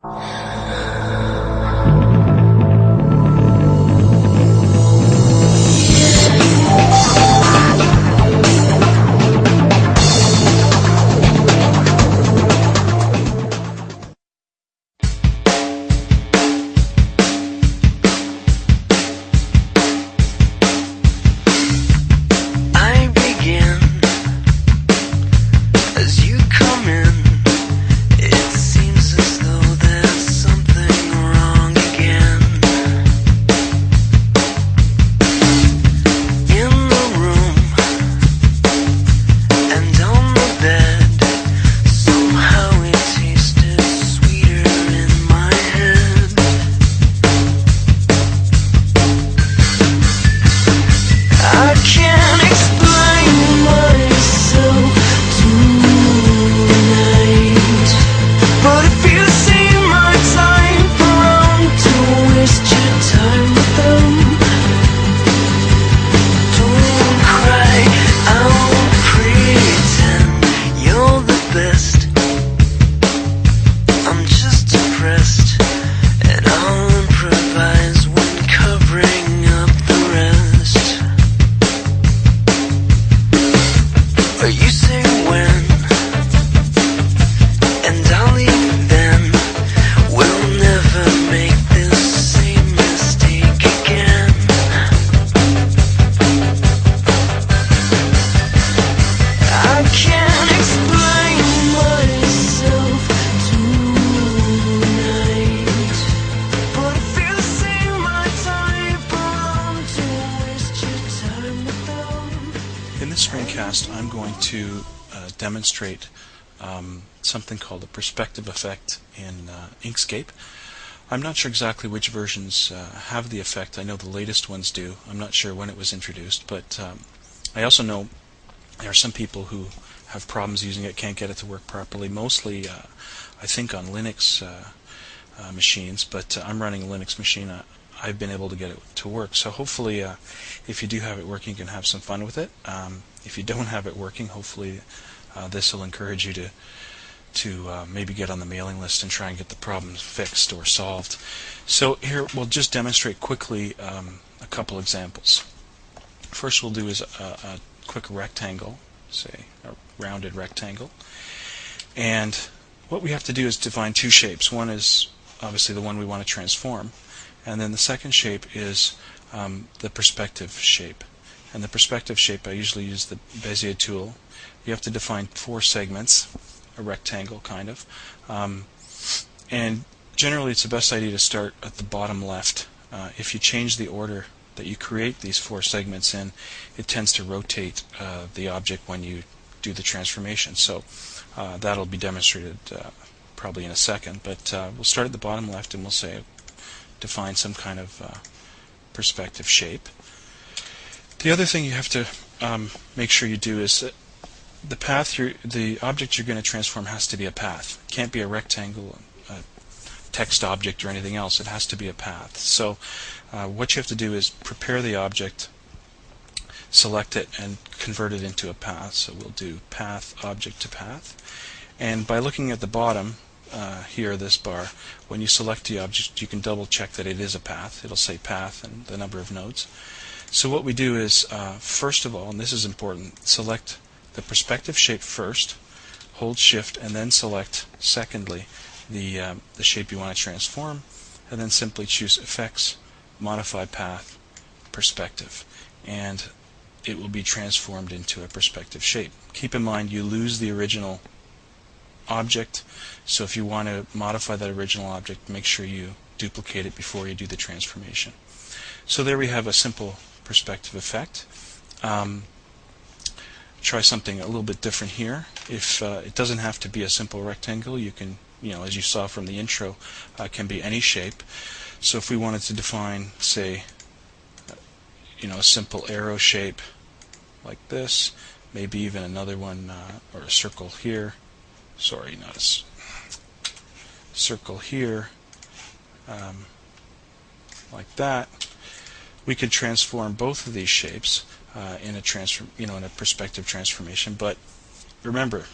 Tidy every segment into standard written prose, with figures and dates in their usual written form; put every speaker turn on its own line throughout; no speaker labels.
In this screencast, I'm going to demonstrate something called a perspective effect in Inkscape. I'm not sure exactly which versions have the effect. I know the latest ones do. I'm not sure when it was introduced, but I also know there are some people who have problems using it, can't get it to work properly, mostly I think on Linux machines, but I'm running a Linux machine. I've been able to get it to work. So hopefully if you do have it working, you can have some fun with it. If you don't have it working, hopefully this will encourage you to maybe get on the mailing list and try and get the problems fixed or solved. So here we'll just demonstrate quickly a couple examples. First we'll do is a quick rectangle, say a rounded rectangle. And what we have to do is define two shapes. One is obviously the one we want to transform. And then the second shape is the perspective shape. And the perspective shape, I usually use the Bezier tool. You have to define 4 segments, a rectangle kind of. And generally it's the best idea to start at the bottom left. If you change the order that you create these 4 segments in, it tends to rotate the object when you do the transformation. So that'll be demonstrated probably in a second. But we'll start at the bottom left and we'll say define some kind of perspective shape. The other thing you have to make sure you do is that the path, the object you're going to transform has to be a path. It can't be a rectangle, a text object, or anything else. It has to be a path. So what you have to do is prepare the object, select it, and convert it into a path. So we'll do path, object to path. And by looking at the bottom, here, this bar, when you select the object, you can double check that it is a path. It'll say path and the number of nodes. So what we do is, first of all, and this is important, select the perspective shape first, hold shift, and then select, secondly, the shape you want to transform, and then simply choose Effects, Modify Path, Perspective, and it will be transformed into a perspective shape. Keep in mind you lose the original object, so if you want to modify that original object, make sure you duplicate it before you do the transformation. So there we have a simple perspective effect. Try something a little bit different here. If it doesn't have to be a simple rectangle, you can, as you saw from the intro, can be any shape. So if we wanted to define, say, a simple arrow shape like this, maybe even another one, or a circle here. Sorry, not a circle here, like that. We could transform both of these shapes in a in a perspective transformation. But remember,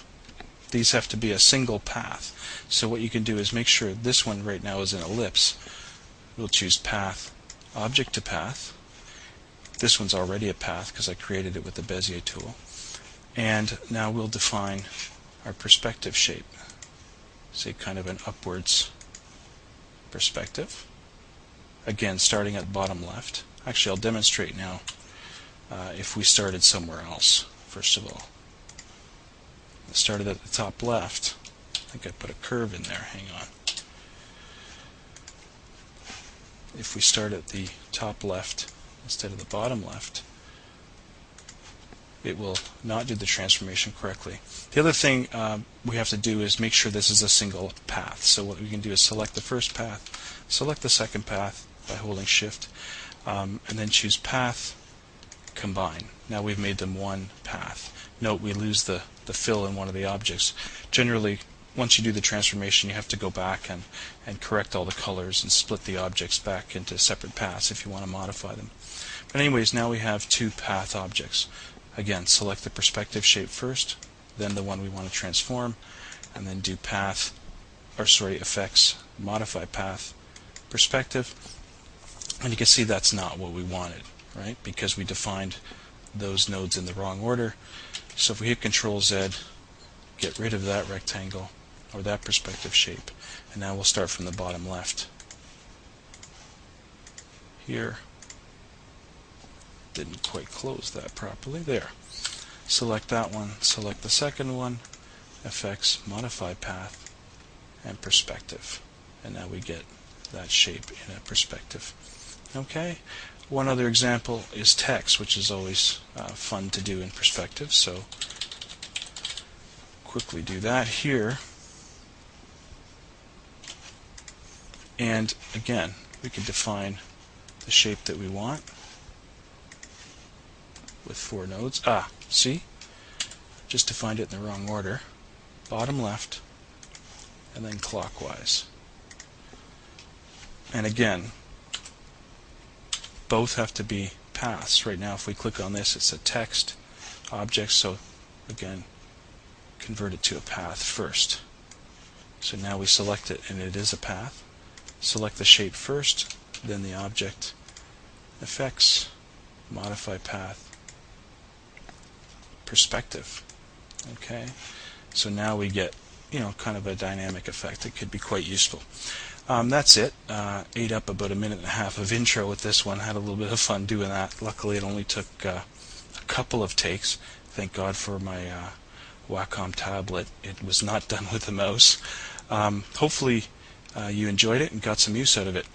these have to be a single path. So what you can do is make sure this one right now is an ellipse. We'll choose path, object to path. This one's already a path because I created it with the Bezier tool. And now we'll define our perspective shape. Say kind of an upwards perspective. Again, starting at bottom left. Actually, I'll demonstrate now if we started somewhere else, first of all. I started at the top left. I think I put a curve in there. Hang on. If we start at the top left instead of the bottom left, it will not do the transformation correctly. The other thing we have to do is make sure this is a single path. So what we can do is select the first path, select the second path by holding Shift, and then choose Path, Combine. Now we've made them one path. Note we lose the fill in one of the objects. Generally, once you do the transformation, you have to go back and correct all the colors and split the objects back into separate paths if you want to modify them. But anyways, now we have two path objects. Again, select the perspective shape first, then the one we want to transform, and then do effects, modify path, perspective, and you can see that's not what we wanted, right? Because we defined those nodes in the wrong order. So if we hit Control Z, get rid of that rectangle or that perspective shape, and now we'll start from the bottom left. Here, didn't quite close that properly. There. Select that one, select the second one, effects, modify path, and perspective. And now we get that shape in a perspective. Okay. One other example is text, which is always fun to do in perspective. So quickly do that here. And again, we can define the shape that we want with 4 nodes. See? Just defined it in the wrong order. Bottom left, and then clockwise. And again, both have to be paths. Right now, if we click on this, it's a text object, so again, convert it to a path first. So now we select it, and it is a path. Select the shape first, then the object, effects, modify path, perspective. Okay, so now we get kind of a dynamic effect. It could be quite useful. That's it. Ate up about a minute and a half of intro with this one. Had a little bit of fun doing that. Luckily, it only took a couple of takes. Thank God for my Wacom tablet. It was not done with the mouse. Hopefully, you enjoyed it and got some use out of it.